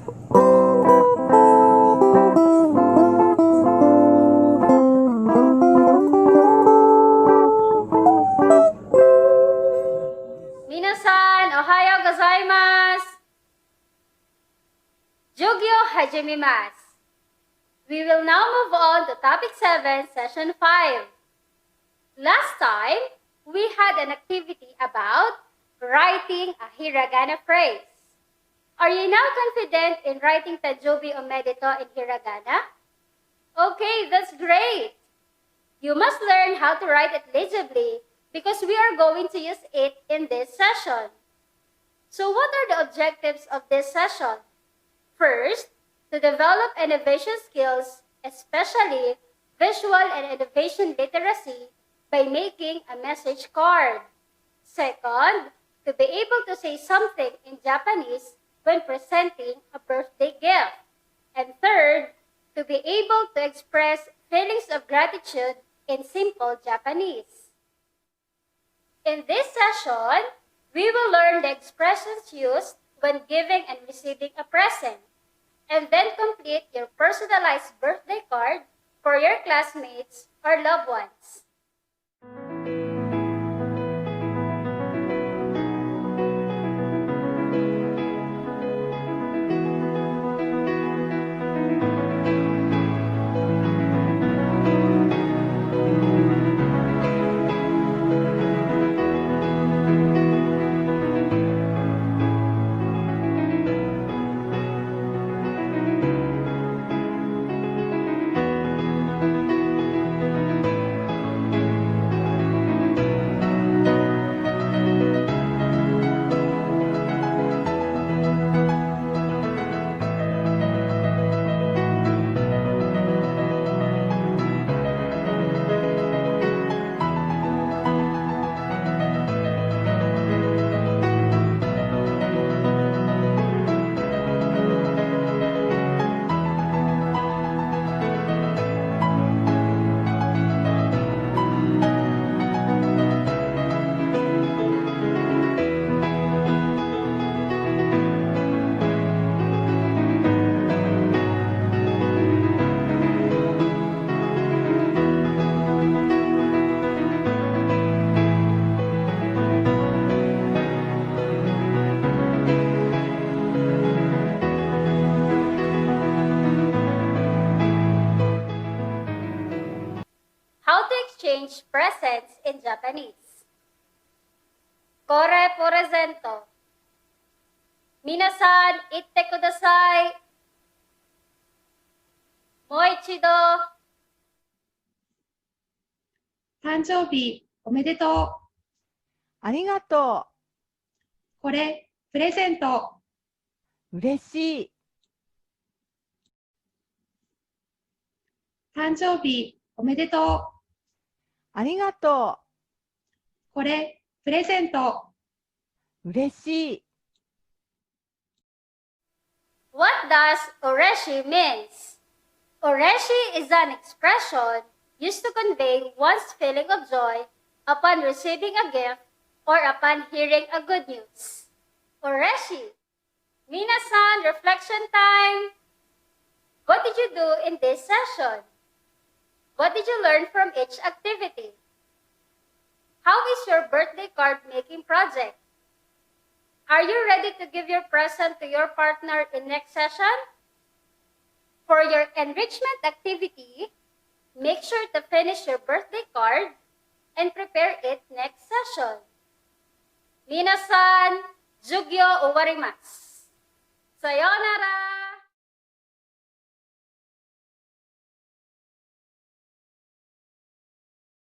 Minasan, ohayo gozaimasu. Jugyo hajimimasu. We will now move on to topic 7, session 5. Last time, we had an activity about writing a hiragana phrase. Are you now confident in writing Tajobi o Medito in hiragana? Okay, that's great. You must learn how to write it legibly because we are going to use it in this session. So what are the objectives of this session? First, to develop innovation skills, especially visual and innovation literacy, by making a message card. Second, to be able to say something in Japanese when presenting a birthday gift. And third, to be able to express feelings of gratitude in simple Japanese. In this session, we will learn the expressions used when giving and receiving a present, and then complete your personalized birthday card for your classmates or loved ones. How to exchange presents in Japanese. Kore presento. Minasan, itte kudasai. Moichido. 誕生日おめでとありがとう。これ、プレゼント。う。嬉しい。誕生日おめでとう。ありがとこれ、プレゼント。う。嬉しい。What does Oreshi means? Oreshi is an expression used to convey one's feeling of joy upon receiving a gift or upon hearing a good news. Oreshi. Minasan, reflection time. What did you do in this session? What did you learn from each activity? How is your birthday card making project? Are you ready to give your present to your partner in next session? For your enrichment activity, make sure to finish your birthday card and prepare it next session. Minasan, Jugyo owarimasu. Sayonara!